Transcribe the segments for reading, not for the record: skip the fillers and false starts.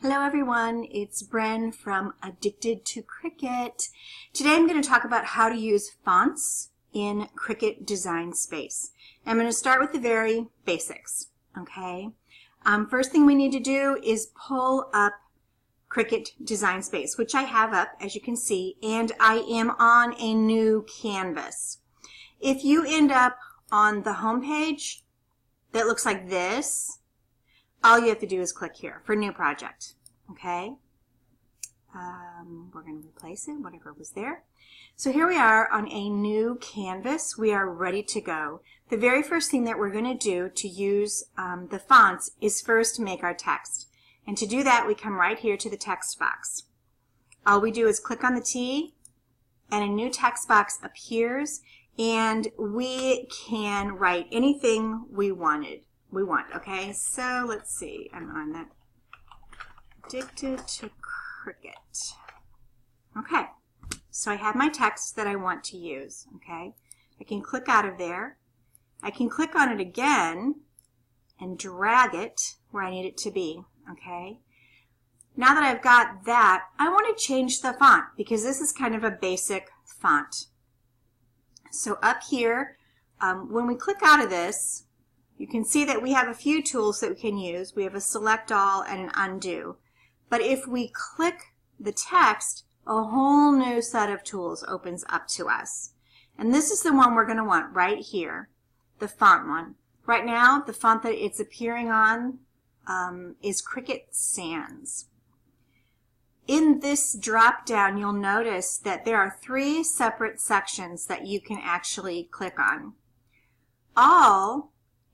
Hello everyone, it's Bren from Addicted to Cricut. Today I'm going to talk about how to use fonts in Cricut Design Space. I'm going to start with the very basics, okay? First thing we need to do is pull up Cricut Design Space, which I have up, as you can see, and I am on a new canvas. If you end up on the home page that looks like this, all you have to do is click here for new project, okay? We're going to replace it, whatever was there. So here we are on a new canvas. We are ready to go. The very first thing that we're going to do to use the fonts is first make our text. And to do that, we come right here to the text box. All we do is click on the T, and a new text box appears, and we can write anything we want, okay? So let's see, I'm on that. Addicted to Cricut. Okay, so I have my text that I want to use, okay? I can click out of there. I can click on it again and drag it where I need it to be, okay? Now that I've got that, I want to change the font because this is kind of a basic font. So up here, when we click out of this, you can see that we have a few tools that we can use. We have a select all and an undo. But if we click the text, a whole new set of tools opens up to us. And this is the one we're going to want right here, the font one. Right now, the font that it's appearing on is Cricut Sans. In this drop down, you'll notice that there are 3 separate sections that you can actually click on. All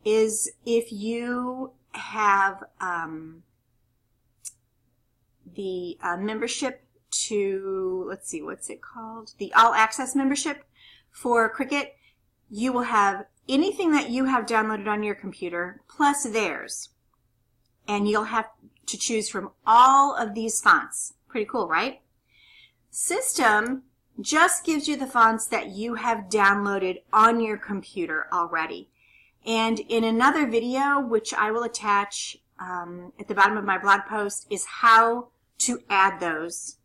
is if you have the membership to, let's see, what's it called? The All Access membership for Cricut. You will have anything that you have downloaded on your computer plus theirs. And you'll have to choose from all of these fonts. Pretty cool, right? System just gives you the fonts that you have downloaded on your computer already. And in another video, which I will attach at the bottom of my blog post, is how to add those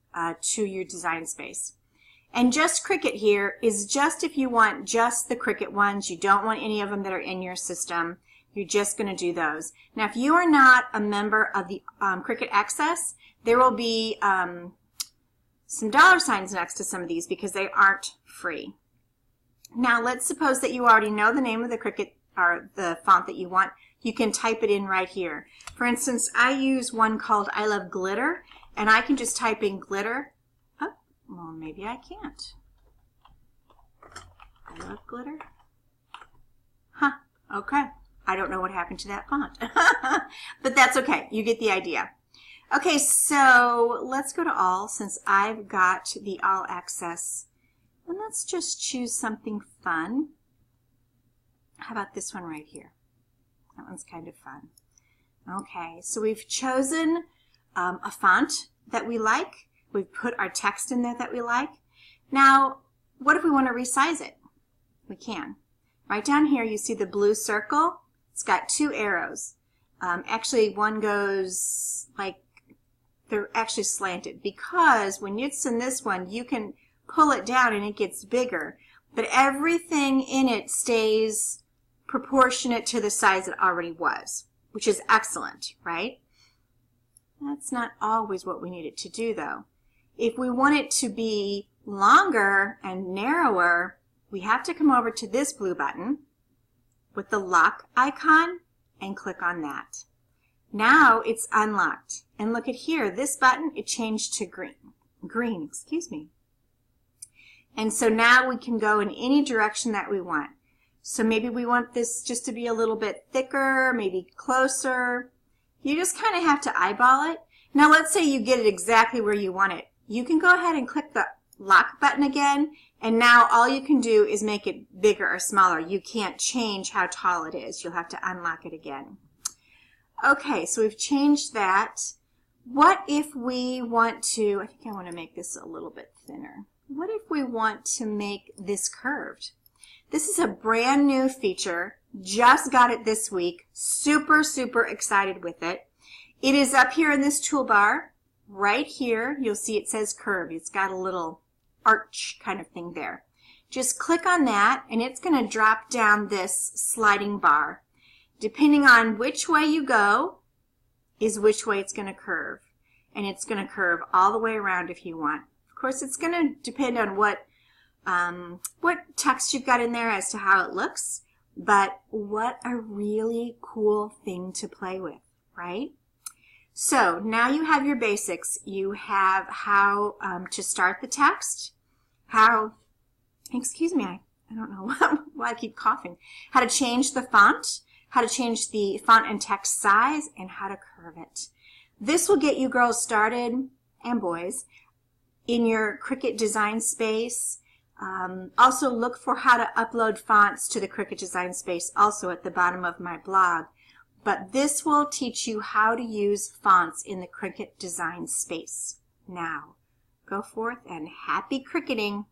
to your design space. And just Cricut here is just if you want just the Cricut ones. You don't want any of them that are in your system. You're just going to do those. Now, if you are not a member of the Cricut Access, there will be some $signs next to some of these because they aren't free. Now, let's suppose that you already know the name of the Cricut or the font that you want. You can type it in right here. For instance, I use one called I Love Glitter, and I can just type in glitter. Oh, well, maybe I can't. I love glitter. Huh, okay. I don't know what happened to that font, but that's okay. You get the idea. Okay, so let's go to all since I've got the All Access, and let's just choose something fun. How about this one right here? That one's kind of fun. Okay, so we've chosen a font that we like. We've put our text in there that we like. Now, what if we want to resize it? We can. Right down here, you see the blue circle. It's got 2 arrows. Actually, one goes like, they're actually slanted because when it's in this one, you can pull it down and it gets bigger. But everything in it stays proportionate to the size it already was, which is excellent, right? That's not always what we need it to do, though. If we want it to be longer and narrower, we have to come over to this blue button with the lock icon and click on that. Now it's unlocked. And look at here, this button, it changed to green, excuse me. And so now we can go in any direction that we want. So maybe we want this just to be a little bit thicker, maybe closer. You just kind of have to eyeball it. Now let's say you get it exactly where you want it. You can go ahead and click the lock button again, and now all you can do is make it bigger or smaller. You can't change how tall it is. You'll have to unlock it again. Okay, so we've changed that. What if we want to, I think I want to make this a little bit thinner. What if we want to make this curved? This is a brand new feature. Just got it this week. Super, super excited with it. It is up here in this toolbar. Right here, you'll see it says curve. It's got a little arch kind of thing there. Just click on that and it's going to drop down this sliding bar. Depending on which way you go is which way it's going to curve. And it's going to curve all the way around if you want. Of course, it's going to depend on what text you've got in there as to how it looks. But what a really cool thing to play with, right? So now you have your basics. You have how to start the text, excuse me, I don't know why I keep coughing, how to change the font, how to change the font and text size, and how to curve it. This will get you girls started, and boys, in your Cricut design space. Also look for how to upload fonts to the Cricut design space also at the bottom of my blog. But this will teach you how to use fonts in the Cricut design space. Now, go forth and happy Cricketing!